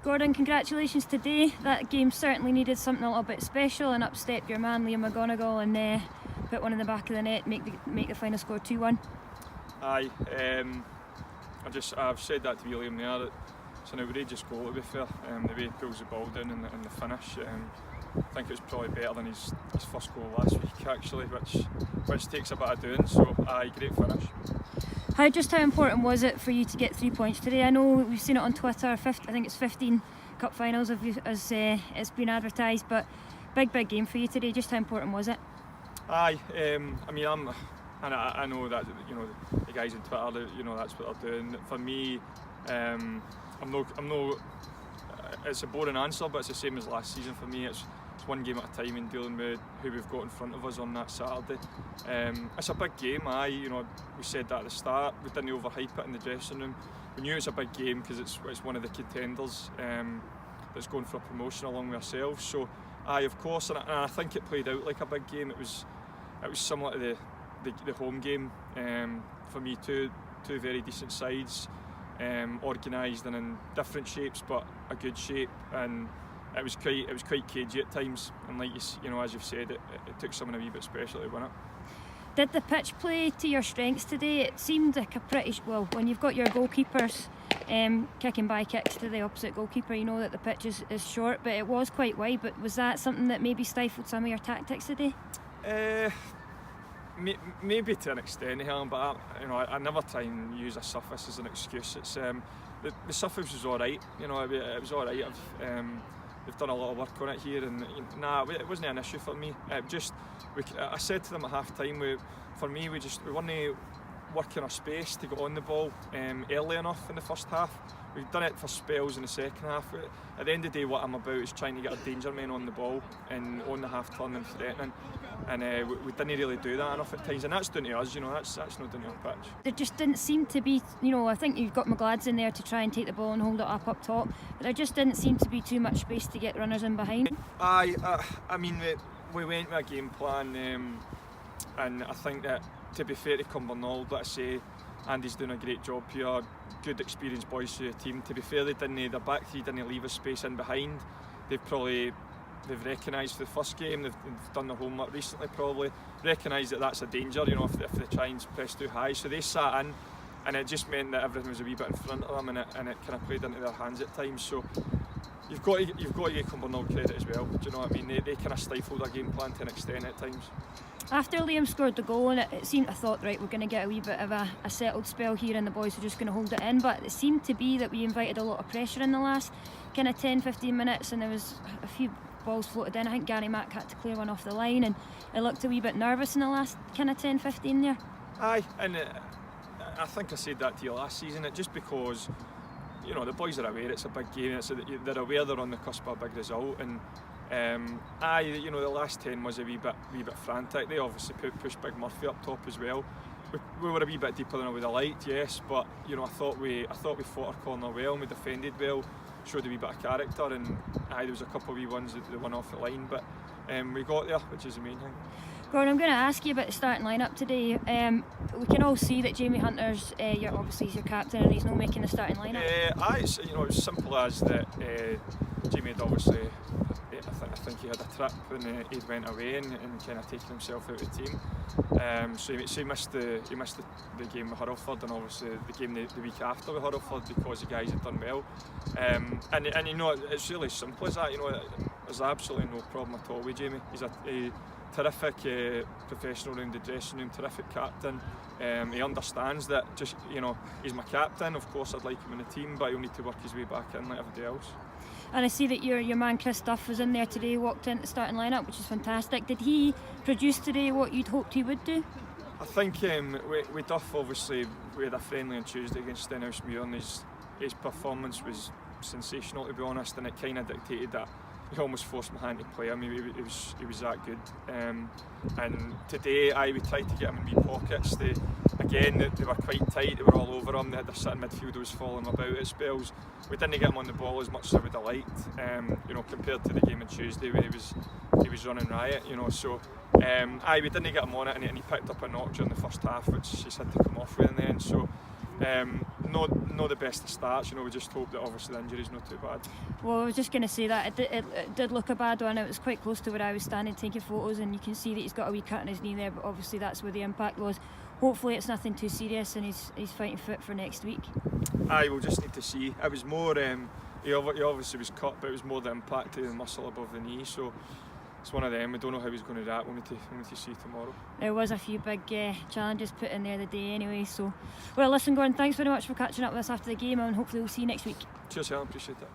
Gordon, congratulations today. That game certainly needed something a little bit special and upstep your man Liam McGonigal and put one in the back of the net, make the final score 2-1. Aye, I've said that to Liam there, that it's an outrageous goal to be fair. The way he pulls the ball down and the finish. I think it's probably better than his first goal last week actually, which takes a bit of doing. So aye, great finish. How important was it for you to get 3 points today? I know we've seen it on Twitter. I think it's 15 cup finals as it's been advertised, but big game for you today. Just how important was it? Aye, I know that the guys on Twitter, that's what they're doing. For me, I'm no. It's a boring answer, but it's the same as last season for me. It's one game at a time in dealing with who we've got in front of us on that Saturday. It's a big game, we said that at the start. We didn't overhype it in the dressing room. We knew it's a big game because it's one of the contenders that's going for a promotion along with ourselves. So, of course, and I think it played out like a big game. It was similar to the home game. For me, two very decent sides, organised and in different shapes, but a good shape. And it was quite cagey at times, and like as you've said, it took someone a wee bit special to win it. Did the pitch play to your strengths today? It seemed like a pretty when you've got your goalkeepers kicking by kicks to the opposite goalkeeper, you know that the pitch is short, but it was quite wide. But was that something that maybe stifled some of your tactics today? Maybe to an extent, Helen, but I never try and use a surface as an excuse. It's the surface was all right. It was all right. We've done a lot of work on it here, and it wasn't an issue for me. I said to them at half time, we weren't working our space to get on the ball early enough in the first half. We've done it for spells in the second half. At the end of the day, what I'm about is trying to get our danger men on the ball and on the half turn and threatening. And we didn't really do that enough at times, and that's down to us. That's not down to our pitch. There just didn't seem to be. I think you've got McGlads in there to try and take the ball and hold it up top, but there just didn't seem to be too much space to get runners in behind. We went with a game plan, and I think that, to be fair to Cumbernauld, let's say, Andy's doing a great job here. Good experienced boys to the team. To be fair, their back three didn't leave a space in behind. They've recognised for the first game, they've done their homework recently, probably recognised that that's a danger, if they try and press too high. So they sat in, and it just meant that everything was a wee bit in front of them, and it kind of played into their hands at times. So you've got to give Cumbernauld credit as well. Do you know what I mean? They kind of stifled their game plan to an extent at times. After Liam scored the goal, and it seemed, I thought, right, we're going to get a wee bit of a settled spell here, and the boys are just going to hold it in. But it seemed to be that we invited a lot of pressure in the last kind of 10-15 minutes, and there was a few balls floated in. I think Gary Mack had to clear one off the line, and it looked a wee bit nervous in the last kind of 10-15 there. Aye, and I think I said that to you last season. Just because the boys are aware it's a big game, they're aware they're on the cusp of a big result, and the last 10 was a wee bit frantic. They obviously pushed Big Murphy up top as well. We were a wee bit deeper than I would have liked, yes, but I thought we fought our corner well, and we defended well, showed a wee bit of character, and there was a couple of wee ones that went off the line, but we got there, which is the main thing. Gordon, I'm going to ask you about the starting lineup today. We can all see that Jamie Hunter's obviously he's your captain, and he's not making the starting lineup. It's as simple as that. Jamie had obviously, I think he had a trip and he went away and kind of taken himself out of the team. So he missed the game with Hurlford, and obviously the game the week after with Hurlford, because the guys had done well. And it's really simple as that. There's absolutely no problem at all with Jamie. He's a terrific professional around the dressing room, terrific captain. He understands that he's my captain. Of course, I'd like him in the team, but he'll need to work his way back in like everybody else. And I see that your man Chris Duff was in there today, walked into the starting lineup, which is fantastic. Did he produce today what you'd hoped he would do? I think with Duff, obviously, we had a friendly on Tuesday against Stenhousemuir, and his performance was sensational, to be honest, and it kind of dictated that he almost forced my hand to play him. He was that good. And today, we tried to get him in wee pockets. They were quite tight. They were all over him. They had their sitting midfield who was falling about at spells. We didn't get him on the ball as much as I would have liked. Compared to the game on Tuesday where he was running riot. So we didn't get him on it, and he picked up a knock during the first half, which he's had to come off with in the end. So not the best of starts. You know, we just hope that obviously the injury's not too bad. Well, I was just going to say that it did look a bad one. It was quite close to where I was standing taking photos, and you can see that he's got a wee cut in his knee there, but obviously that's where the impact was. Hopefully it's nothing too serious and he's fighting fit for next week. Aye, we'll just need to see. It was more, he obviously was cut, but it was more the impact of the muscle above the knee, so it's one of them. We don't know how he's going to react. We'll need to see tomorrow. There was a few big challenges put in there the day anyway, so well, listen Gordon, thanks very much for catching up with us after the game, and hopefully we'll see you next week. Cheers Helen, appreciate it.